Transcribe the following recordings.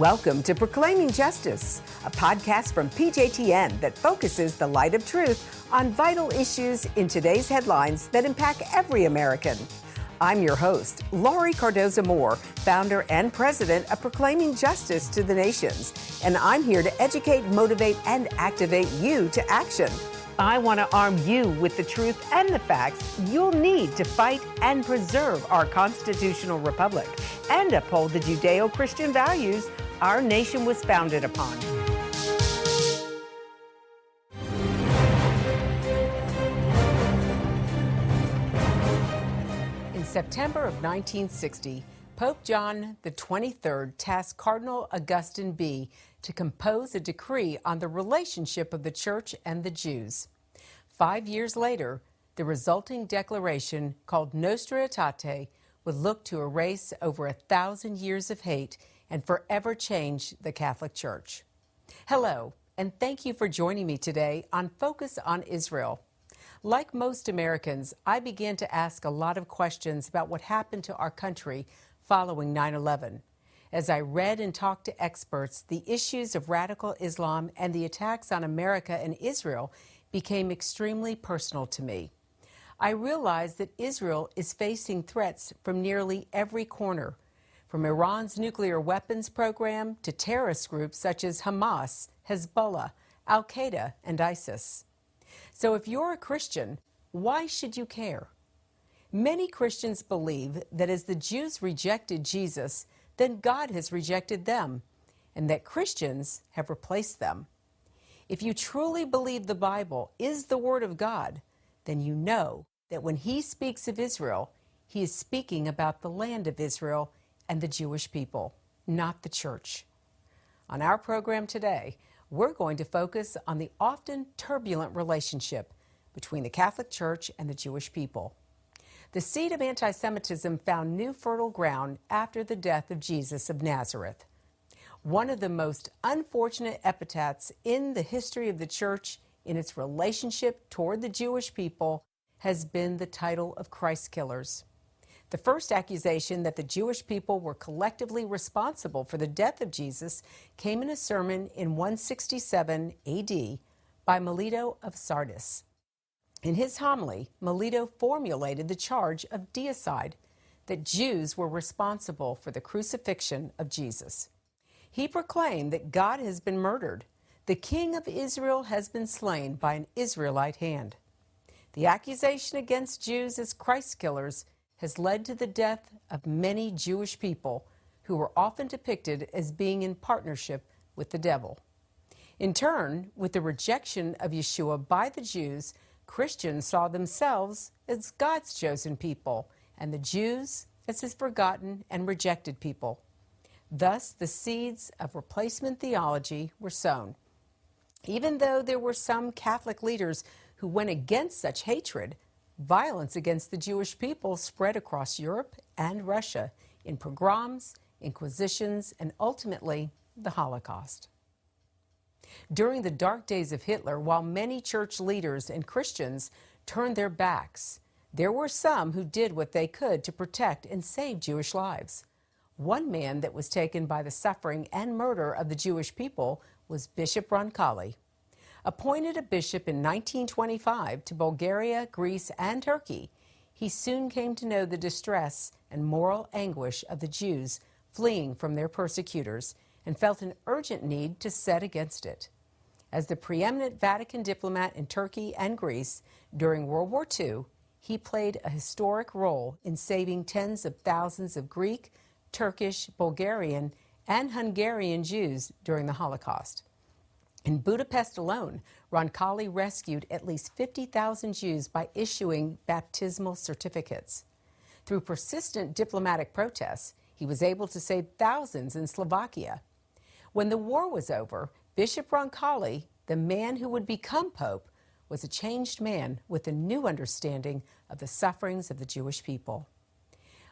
Welcome to Proclaiming Justice, a podcast from PJTN that focuses the light of truth on vital issues in today's headlines that impact every American. I'm your host, Laurie Cardoza-Moore, founder and president of Proclaiming Justice to the Nations, and I'm here to educate, motivate, and activate you to action. I want to arm you with the truth and the facts you'll need to fight and preserve our constitutional republic and uphold the Judeo-Christian values our nation was founded upon. In September of 1960, Pope John XXIII tasked Cardinal Austin Bea to compose a decree on the relationship of the Church and the Jews. 5 years later, the resulting declaration, called Nostra Aetate, would look to erase over 1,000 years of hate and forever change the Catholic Church. Hello, and thank you for joining me today on Focus on Israel. Like most Americans, I began to ask a lot of questions about what happened to our country following 9/11. As I read and talked to experts, the issues of radical Islam and the attacks on America and Israel became extremely personal to me. I realized that Israel is facing threats from nearly every corner, from Iran's nuclear weapons program to terrorist groups such as Hamas, Hezbollah, Al-Qaeda, and ISIS. So if you're a Christian, why should you care? Many Christians believe that as the Jews rejected Jesus, then God has rejected them, and that Christians have replaced them. If you truly believe the Bible is the Word of God, then you know that when He speaks of Israel, He is speaking about the land of Israel and the Jewish people, not the church. On our program today, we're going to focus on the often turbulent relationship between the Catholic Church and the Jewish people. The seed of anti-Semitism found new fertile ground after the death of Jesus of Nazareth. One of the most unfortunate epithets in the history of the Church in its relationship toward the Jewish people has been the title of Christ killers. The first accusation that the Jewish people were collectively responsible for the death of Jesus came in a sermon in 167 AD by Melito of Sardis. In his homily, Melito formulated the charge of deicide, that Jews were responsible for the crucifixion of Jesus. He proclaimed that God has been murdered. The King of Israel has been slain by an Israelite hand. The accusation against Jews as Christ killers has led to the death of many Jewish people who were often depicted as being in partnership with the devil. In turn, with the rejection of Yeshua by the Jews, Christians saw themselves as God's chosen people and the Jews as His forgotten and rejected people. Thus, the seeds of replacement theology were sown. Even though there were some Catholic leaders who went against such hatred, violence against the Jewish people spread across Europe and Russia in pogroms, inquisitions, and ultimately the Holocaust. During the dark days of Hitler, while many church leaders and Christians turned their backs, there were some who did what they could to protect and save Jewish lives. One man that was taken by the suffering and murder of the Jewish people was Bishop Roncalli. Appointed a bishop in 1925 to Bulgaria, Greece, and Turkey, he soon came to know the distress and moral anguish of the Jews fleeing from their persecutors and felt an urgent need to set against it. As the preeminent Vatican diplomat in Turkey and Greece during World War II, he played a historic role in saving tens of thousands of Greek, Turkish, Bulgarian, and Hungarian Jews during the Holocaust. In Budapest alone, Roncalli rescued at least 50,000 Jews by issuing baptismal certificates. Through persistent diplomatic protests, he was able to save thousands in Slovakia. When the war was over, Bishop Roncalli, the man who would become Pope, was a changed man with a new understanding of the sufferings of the Jewish people.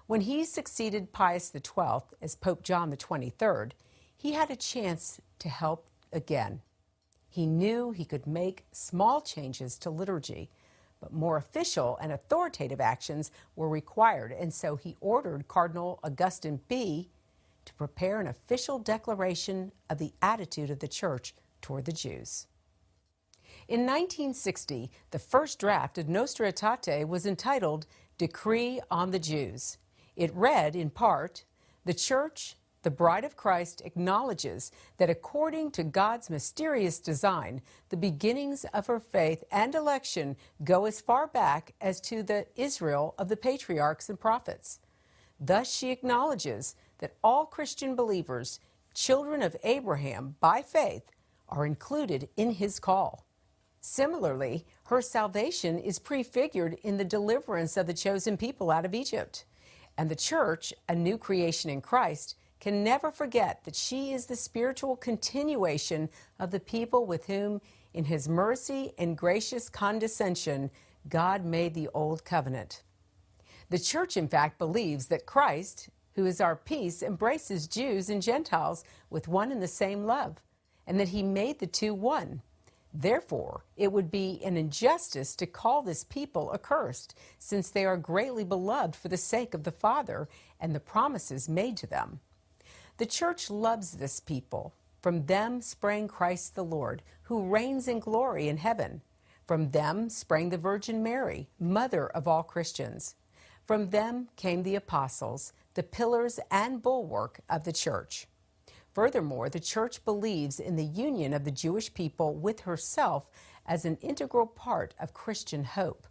When he succeeded Pius XII as Pope John XXIII, he had a chance to help again. He knew he could make small changes to liturgy, but more official and authoritative actions were required, and so he ordered Cardinal Austin Bea to prepare an official declaration of the attitude of the Church toward the Jews. In 1960, the first draft of Nostra Aetate was entitled Decree on the Jews. It read, in part, "The Church, the bride of Christ, acknowledges that according to God's mysterious design, the beginnings of her faith and election go as far back as to the Israel of the patriarchs and prophets. Thus she acknowledges that all Christian believers, children of Abraham by faith, are included in his call. Similarly, her salvation is prefigured in the deliverance of the chosen people out of Egypt. And the Church, a new creation in Christ, can never forget that she is the spiritual continuation of the people with whom, in his mercy and gracious condescension, God made the old covenant. The Church, in fact, believes that Christ, who is our peace, embraces Jews and Gentiles with one and the same love, and that he made the two one. Therefore, it would be an injustice to call this people accursed, since they are greatly beloved for the sake of the Father and the promises made to them. The Church loves this people. From them sprang Christ the Lord, who reigns in glory in heaven. From them sprang the Virgin Mary, mother of all Christians. From them came the apostles, the pillars and bulwark of the Church. Furthermore, the Church believes in the union of the Jewish people with herself as an integral part of Christian hope.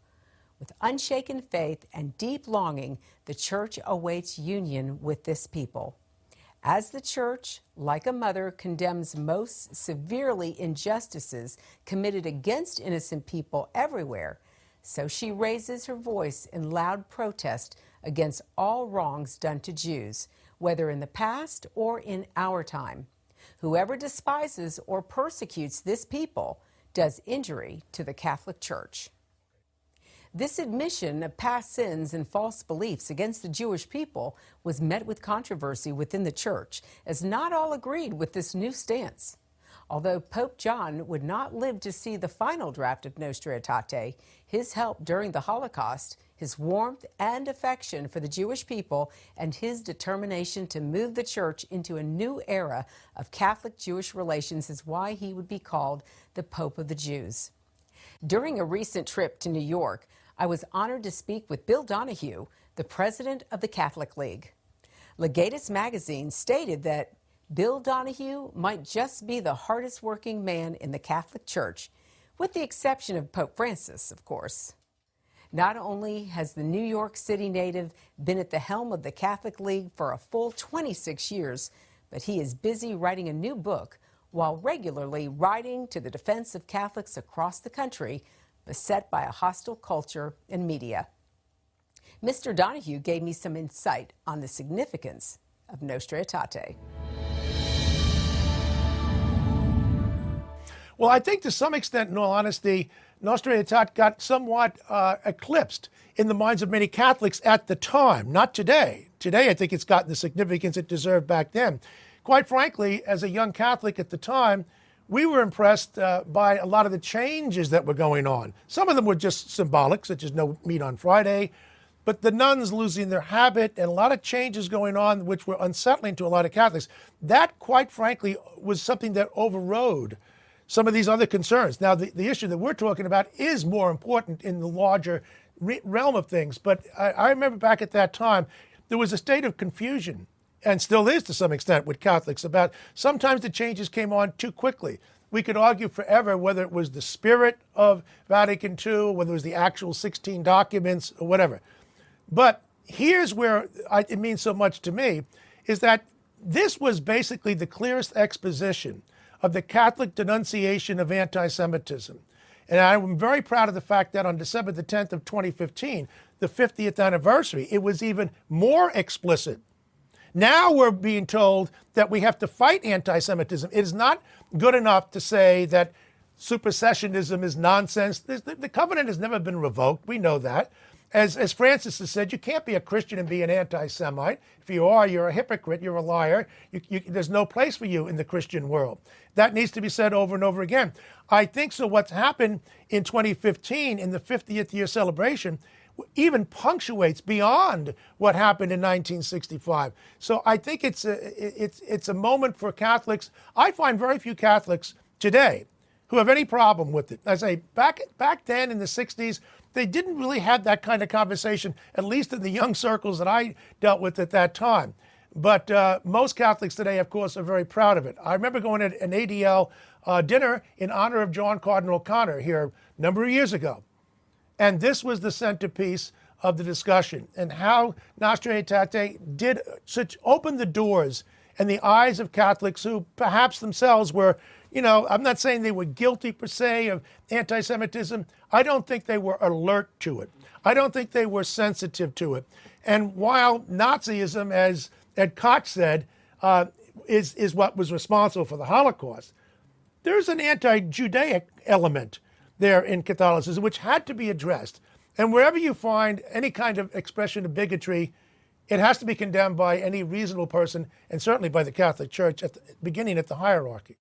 With unshaken faith and deep longing, the Church awaits union with this people. As the Church, like a mother, condemns most severely injustices committed against innocent people everywhere, so she raises her voice in loud protest against all wrongs done to Jews, whether in the past or in our time. Whoever despises or persecutes this people does injury to the Catholic Church. This admission of past sins and false beliefs against the Jewish people was met with controversy within the Church, as not all agreed with this new stance. Although Pope John would not live to see the final draft of Nostra Aetate, his help during the Holocaust, his warmth and affection for the Jewish people, and his determination to move the Church into a new era of Catholic-Jewish relations is why he would be called the Pope of the Jews. During a recent trip to New York, I was honored to speak with Bill Donahue, the president of the Catholic League. Legatus magazine stated that Bill Donahue might just be the hardest working man in the Catholic Church, with the exception of Pope Francis, of course. Not only has the New York City native been at the helm of the Catholic League for a full 26 years, but he is busy writing a new book while regularly riding to the defense of Catholics across the country, beset by a hostile culture and media. Mr. Donahue gave me some insight on the significance of Nostra Aetate. Well, I think to some extent, in all honesty, Nostra Aetate got somewhat eclipsed in the minds of many Catholics at the time, not today. Today, I think it's gotten the significance it deserved back then. Quite frankly, as a young Catholic at the time, we were impressed by a lot of the changes that were going on. Some of them were just symbolic, such as no meat on Friday, but the nuns losing their habit and a lot of changes going on which were unsettling to a lot of Catholics. That, quite frankly, was something that overrode some of these other concerns. Now, the issue that we're talking about is more important in the larger realm of things, but I remember back at that time, there was a state of confusion, and still is to some extent with Catholics, about sometimes the changes came on too quickly. We could argue forever whether it was the spirit of Vatican II, whether it was the actual 16 documents, or whatever. But here's where it means so much to me, is that this was basically the clearest exposition of the Catholic denunciation of anti-Semitism. And I'm very proud of the fact that on December the 10th of 2015, the 50th anniversary, it was even more explicit. Now we're being told that we have to fight anti-Semitism. It is not good enough to say that supersessionism is nonsense. The covenant has never been revoked. We know that. As Francis has said, you can't be a Christian and be an anti-Semite. If you are, you're a hypocrite, you're a liar. There's no place for you in the Christian world. That needs to be said over and over again. I think so what's happened in 2015 in the 50th year celebration, even punctuates beyond what happened in 1965. So I think it's a moment for Catholics. I find very few Catholics today who have any problem with it. I say back then in the 60s, they didn't really have that kind of conversation, at least in the young circles that I dealt with at that time. But most Catholics today, of course, are very proud of it. I remember going to an ADL dinner in honor of John Cardinal O'Connor here a number of years ago. And this was the centerpiece of the discussion, and how Nostra Aetate did open the doors and the eyes of Catholics who perhaps themselves were, I'm not saying they were guilty per se of anti-Semitism. I don't think they were alert to it. I don't think they were sensitive to it. And while Nazism, as Ed Koch said, is what was responsible for the Holocaust, there's an anti-Judaic element there in Catholicism which had to be addressed. And wherever you find any kind of expression of bigotry, it has to be condemned by any reasonable person, and certainly by the Catholic Church, beginning at the hierarchy.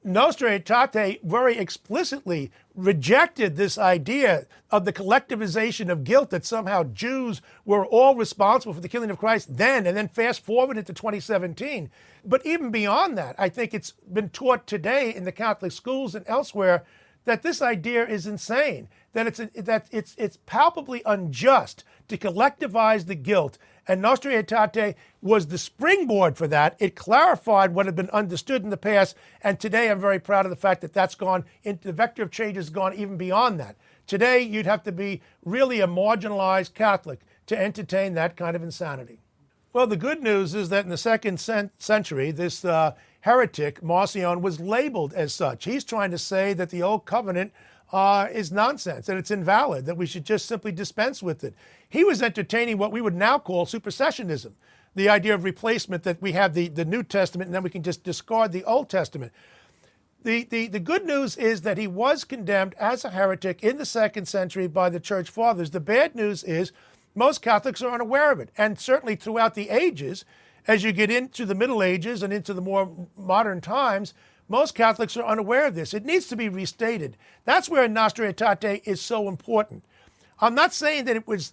Nostra Aetate very explicitly rejected this idea of the collectivization of guilt, that somehow Jews were all responsible for the killing of Christ then, and then fast forward into 2017. But even beyond that, I think it's been taught today in the Catholic schools and elsewhere that this idea is insane, that it's palpably unjust to collectivize the guilt. And Nostra Aetate was the springboard for that. It clarified what had been understood in the past, and today I'm very proud of the fact that that's gone into the vector of change has gone even beyond that. Today, you'd have to be really a marginalized Catholic to entertain that kind of insanity. Well, the good news is that in the second century, this heretic, Marcion, was labeled as such. He's trying to say that the Old Covenant is nonsense, that it's invalid, that we should just simply dispense with it. He was entertaining what we would now call supersessionism, the idea of replacement, that we have the New Testament and then we can just discard the Old Testament. The good news is that he was condemned as a heretic in the second century by the Church Fathers. The bad news is most Catholics are unaware of it, and certainly throughout the ages, as you get into the Middle Ages and into the more modern times, most Catholics are unaware of this. It needs to be restated. That's where Nostra Aetate is so important. I'm not saying that it was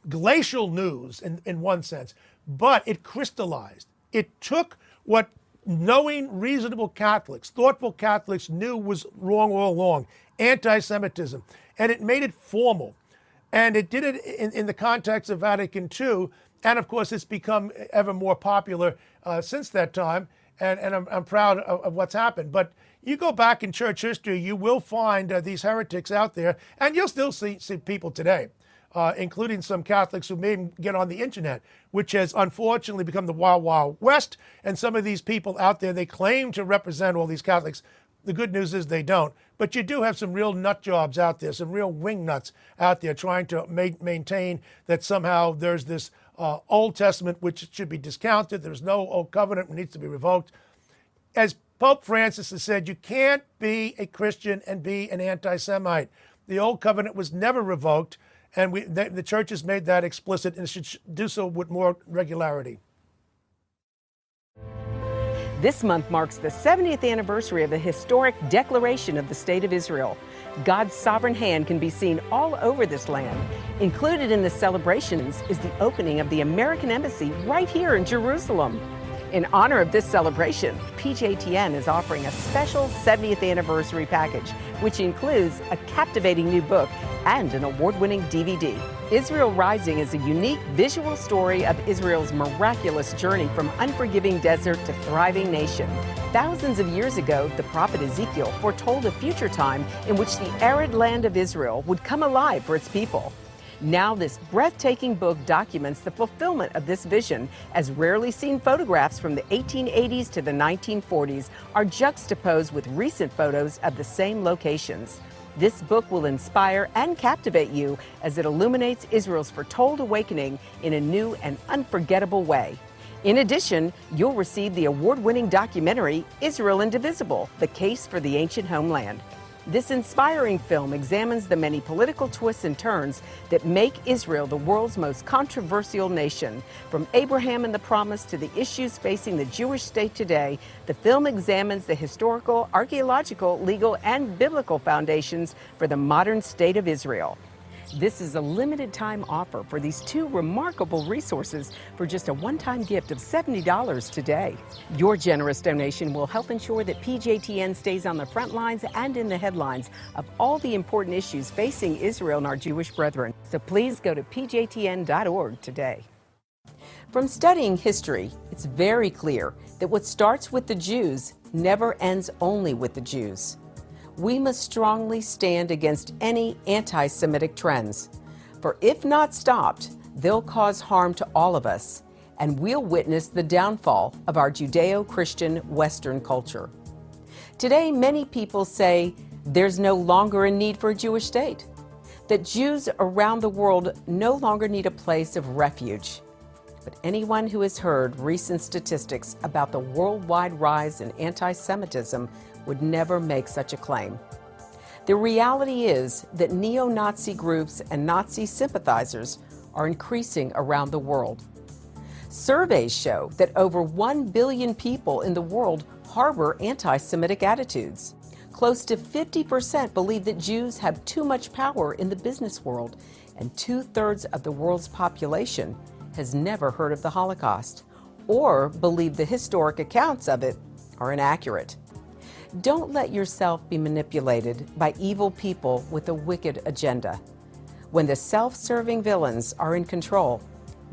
glacial news in one sense, but it crystallized. It took what knowing, reasonable Catholics, thoughtful Catholics knew was wrong all along, anti-Semitism, and it made it formal. And it did it in the context of Vatican II. And of course, it's become ever more popular since that time. And I'm proud of what's happened. But you go back in church history, you will find these heretics out there. And you'll still see people today, including some Catholics who may get on the internet, which has unfortunately become the Wild Wild West. And some of these people out there, they claim to represent all these Catholics. The good news is they don't. But you do have some real nut jobs out there, some real wing nuts out there trying to maintain that somehow there's this Old Testament which should be discounted. There's no Old Covenant, it needs to be revoked. As Pope Francis has said, you can't be a Christian and be an anti-Semite. The Old Covenant was never revoked, and the Church has made that explicit, and should do so with more regularity. This month marks the 70th anniversary of the historic Declaration of the State of Israel. God's sovereign hand can be seen all over this land. Included in the celebrations is the opening of the American Embassy right here in Jerusalem. In honor of this celebration, PJTN is offering a special 70th anniversary package, which includes a captivating new book and an award-winning DVD. Israel Rising is a unique visual story of Israel's miraculous journey from unforgiving desert to thriving nation. Thousands of years ago, the prophet Ezekiel foretold a future time in which the arid land of Israel would come alive for its people. Now this breathtaking book documents the fulfillment of this vision, as rarely seen photographs from the 1880s to the 1940s are juxtaposed with recent photos of the same locations. This book will inspire and captivate you as it illuminates Israel's foretold awakening in a new and unforgettable way. In addition, you'll receive the award-winning documentary, Israel Indivisible: The Case for the Ancient Homeland. This inspiring film examines the many political twists and turns that make Israel the world's most controversial nation. From Abraham and the Promise to the issues facing the Jewish state today, the film examines the historical, archaeological, legal, and biblical foundations for the modern state of Israel. This is a limited time offer for these two remarkable resources for just a one-time gift of $70 today. Your generous donation will help ensure that PJTN stays on the front lines and in the headlines of all the important issues facing Israel and our Jewish brethren. So please go to pjtn.org today. From studying history, it's very clear that what starts with the Jews never ends only with the Jews. We must strongly stand against any anti-Semitic trends, for if not stopped, they'll cause harm to all of us, and we'll witness the downfall of our Judeo-Christian Western culture. Today, many people say there's no longer a need for a Jewish state, that Jews around the world no longer need a place of refuge. But anyone who has heard recent statistics about the worldwide rise in anti-Semitism would never make such a claim. The reality is that neo-Nazi groups and Nazi sympathizers are increasing around the world. Surveys show that over 1 billion people in the world harbor anti-Semitic attitudes. Close to 50% believe that Jews have too much power in the business world, and 2/3 of the world's population has never heard of the Holocaust or believe the historic accounts of it are inaccurate. Don't let yourself be manipulated by evil people with a wicked agenda. When the self-serving villains are in control,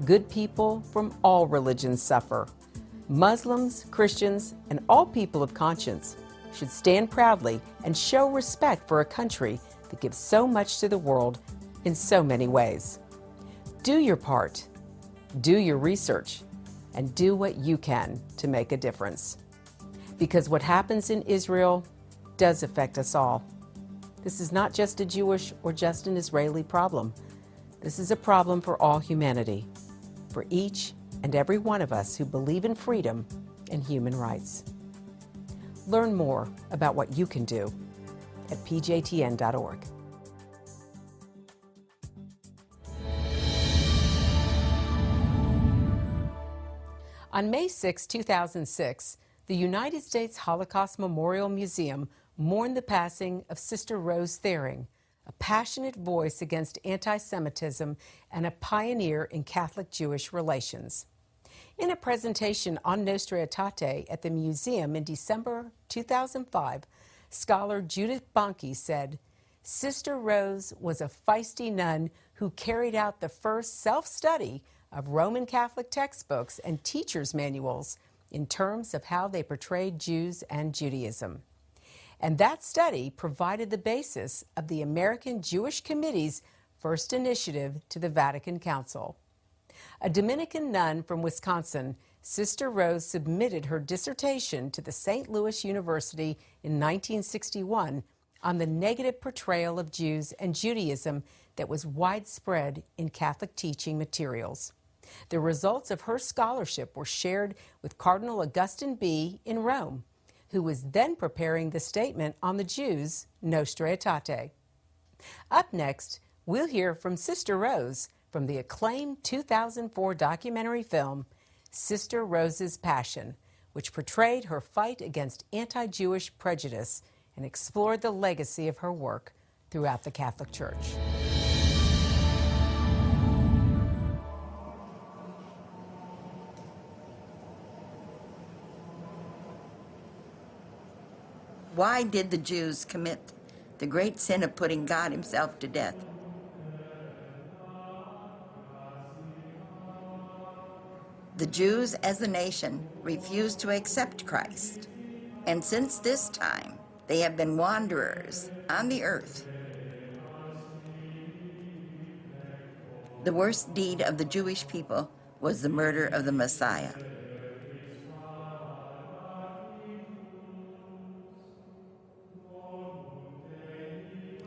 good people from all religions suffer. Muslims, Christians, and all people of conscience should stand proudly and show respect for a country that gives so much to the world in so many ways. Do your part. Do your research, and do what you can to make a difference. Because what happens in Israel does affect us all. This is not just a Jewish or just an Israeli problem. This is a problem for all humanity, for each and every one of us who believe in freedom and human rights. Learn more about what you can do at pjtn.org. On May 6, 2006, the United States Holocaust Memorial Museum mourned the passing of Sister Rose Thering, a passionate voice against anti-Semitism and a pioneer in Catholic-Jewish relations. In a presentation on Nostra Aetate at the museum in December 2005, scholar Judith Bonke said, "Sister Rose was a feisty nun who carried out the first self-study of Roman Catholic textbooks and teachers' manuals in terms of how they portrayed Jews and Judaism. And that study provided the basis of the American Jewish Committee's first initiative to the Vatican Council." A Dominican nun from Wisconsin, Sister Rose submitted her dissertation to the St. Louis University in 1961 on the negative portrayal of Jews and Judaism that was widespread in Catholic teaching materials. The results of her scholarship were shared with Cardinal Austin Bea in Rome, who was then preparing the statement on the Jews, Nostra Aetate. Up next, we'll hear from Sister Rose from the acclaimed 2004 documentary film, Sister Rose's Passion, which portrayed her fight against anti-Jewish prejudice and explored the legacy of her work throughout the Catholic Church. Why did the Jews commit the great sin of putting God himself to death? The Jews as a nation refused to accept Christ, and since this time they have been wanderers on the earth. The worst deed of the Jewish people was the murder of the Messiah.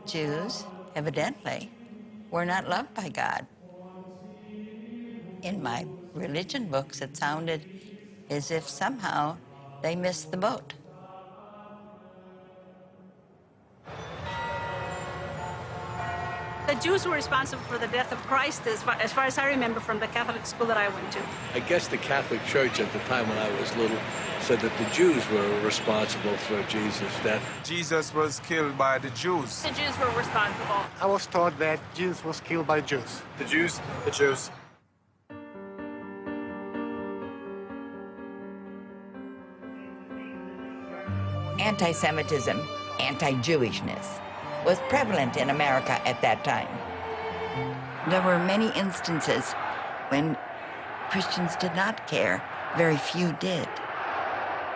Jews, evidently, were not loved by God. In my religion books, it sounded as if somehow they missed the boat. The the Jews were responsible for the death of Christ, as far as I remember from the Catholic school that I went to. I guess the Catholic Church at the time when I was little said that the Jews were responsible for Jesus' death. Jesus was killed by the Jews. The Jews were responsible. I was taught that Jesus was killed by Jews. The Jews? The Jews. Anti-Semitism, anti-Jewishness, was prevalent in America at that time. There were many instances when Christians did not care. Very few did.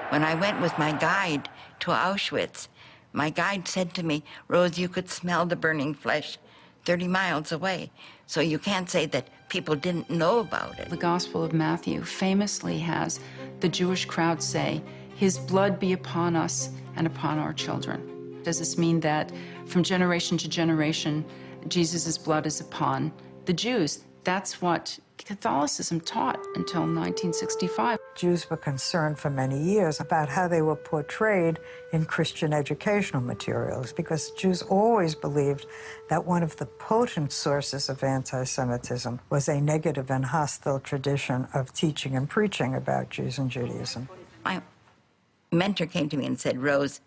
When I went with my guide to Auschwitz, my guide said to me, "Rose, you could smell the burning flesh 30 miles away, so you can't say that people didn't know about it." The Gospel of Matthew famously has the Jewish crowd say, "His blood be upon us and upon our children." Does this mean that from generation to generation, Jesus' blood is upon the Jews? That's what Catholicism taught until 1965. Jews were concerned for many years about how they were portrayed in Christian educational materials, because Jews always believed that one of the potent sources of anti-Semitism was a negative and hostile tradition of teaching and preaching about Jews and Judaism. My mentor came to me and said, "Rose,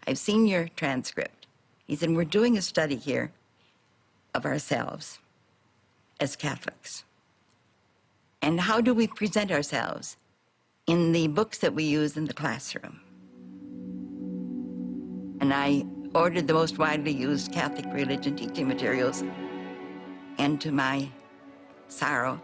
I've seen your transcript." He said, "We're doing a study here of ourselves as Catholics. And how do we present ourselves in the books that we use in the classroom?" And I ordered the most widely used Catholic religion teaching materials. And to my sorrow,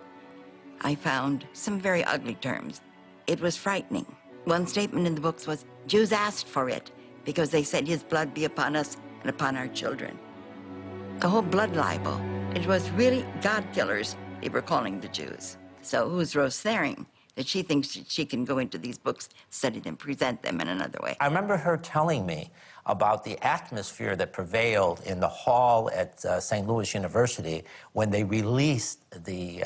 I found some very ugly terms. It was frightening. One statement in the books was, "Jews asked for it because they said his blood be upon us and upon our children." A whole blood libel. It was really God killers they were calling the Jews. So who's Rose Thering that she thinks she can go into these books, study them, present them in another way? I remember her telling me about the atmosphere that prevailed in the hall at St. Louis University when they released the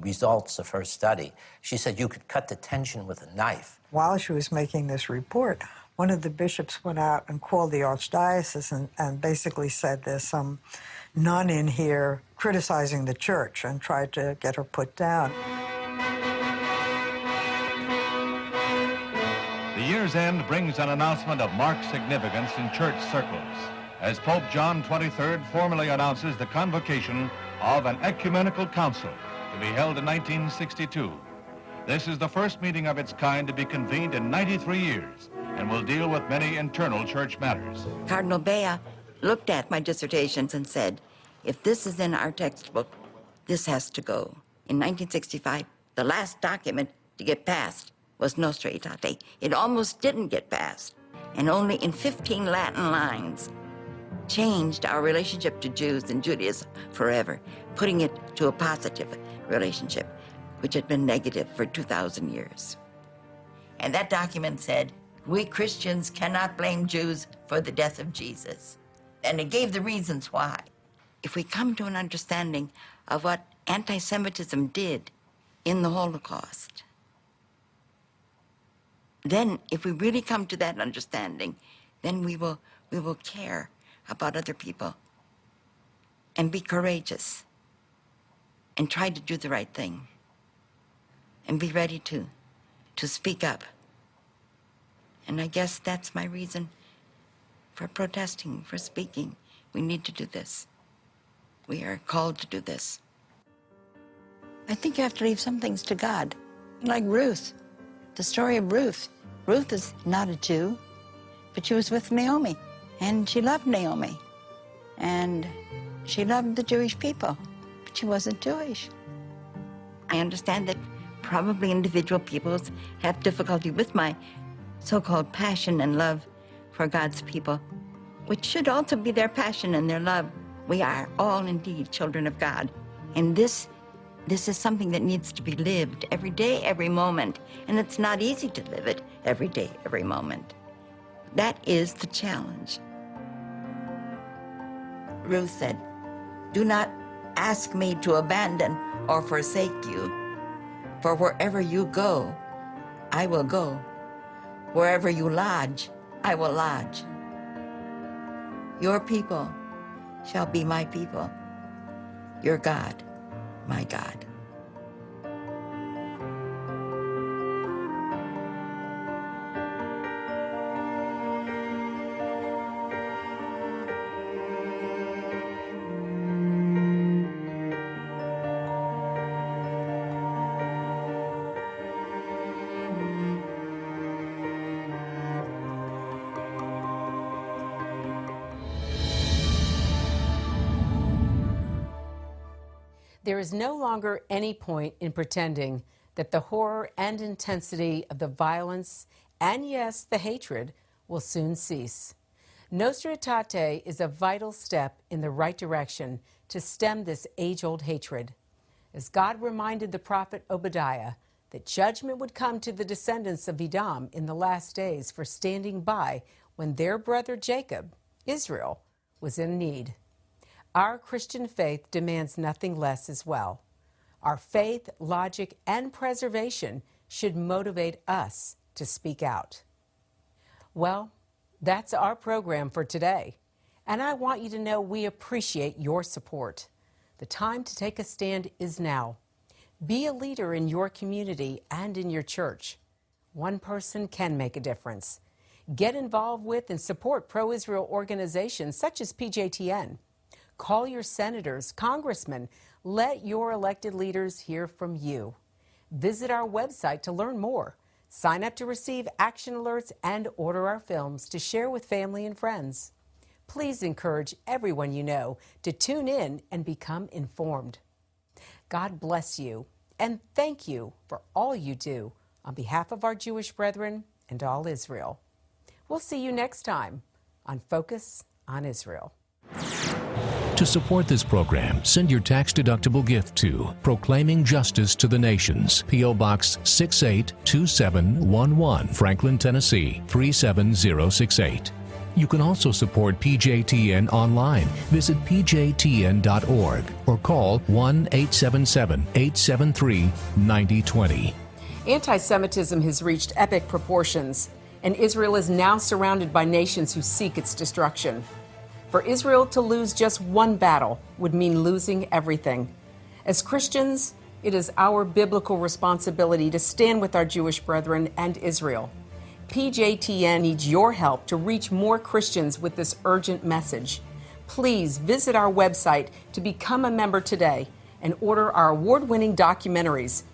results of her study. She said you could cut the tension with a knife. While she was making this report, one of the bishops went out and called the archdiocese and basically said there's some nun in here criticizing the church, and tried to get her put down. The year's end brings an announcement of marked significance in church circles, as Pope John XXIII formally announces the convocation of an ecumenical council to be held in 1962. This is the first meeting of its kind to be convened in 93 years and will deal with many internal church matters. Cardinal Bea looked at my dissertations and said, "If this is in our textbook, this has to go." In 1965, the last document to get passed was Nostra Aetate. It almost didn't get passed, and only in 15 Latin lines changed our relationship to Jews and Judaism forever, putting it to a positive relationship, which had been negative for 2,000 years. And that document said, "We Christians cannot blame Jews for the death of Jesus." And it gave the reasons why. If we come to an understanding of what anti-Semitism did in the Holocaust, then if we really come to that understanding, then we will care about other people and be courageous and try to do the right thing and be ready to speak up. And I guess that's my reason for protesting, for speaking. We need to do this. We are called to do this. I think you have to leave some things to God. Like Ruth, the story of Ruth. Ruth is not a Jew, but she was with Naomi, and she loved Naomi. And she loved the Jewish people, but she wasn't Jewish. I understand that probably individual peoples have difficulty with my so-called passion and love for God's people, which should also be their passion and their love. We are all indeed children of God. And this is something that needs to be lived every day, every moment. And it's not easy to live it every day, every moment. That is the challenge. Ruth said, "Do not ask me to abandon or forsake you, for wherever you go, I will go. Wherever you lodge, I will lodge." Your people shall be my people. Your God, my God. There is no longer any point in pretending that the horror and intensity of the violence and, yes, the hatred will soon cease. Nostra Aetate is a vital step in the right direction to stem this age-old hatred. As God reminded the prophet Obadiah that judgment would come to the descendants of Edom in the last days for standing by when their brother Jacob, Israel, was in need. Our Christian faith demands nothing less as well. Our faith, logic, and preservation should motivate us to speak out. Well, that's our program for today, and I want you to know we appreciate your support. The time to take a stand is now. Be a leader in your community and in your church. One person can make a difference. Get involved with and support pro-Israel organizations such as PJTN. Call your senators, congressmen. Let your elected leaders hear from you. Visit our website to learn more. Sign up to receive action alerts and order our films to share with family and friends. Please encourage everyone you know to tune in and become informed. God bless you, and thank you for all you do on behalf of our Jewish brethren and all Israel. We'll see you next time on Focus on Israel. To support this program, send your tax-deductible gift to Proclaiming Justice to the Nations, P.O. Box 682711, Franklin, Tennessee 37068. You can also support PJTN online. Visit pjtn.org or call 1-877-873-9020. Anti-Semitism has reached epic proportions, and Israel is now surrounded by nations who seek its destruction. For Israel to lose just one battle would mean losing everything. As Christians, it is our biblical responsibility to stand with our Jewish brethren and Israel. PJTN needs your help to reach more Christians with this urgent message. Please visit our website to become a member today and order our award-winning documentaries.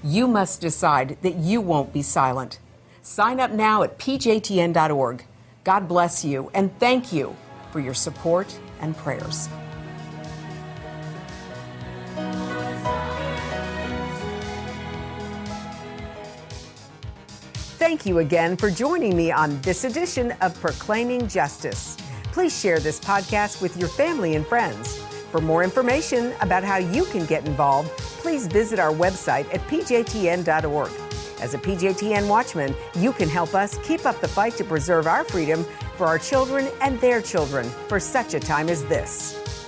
You must decide that you won't be silent. Sign up now at pjtn.org. God bless you, and thank you for your support and prayers. Thank you again for joining me on this edition of Proclaiming Justice. Please share this podcast with your family and friends. For more information about how you can get involved, please visit our website at pjtn.org. As a PJTN Watchman, you can help us keep up the fight to preserve our freedom for our children and their children for such a time as this.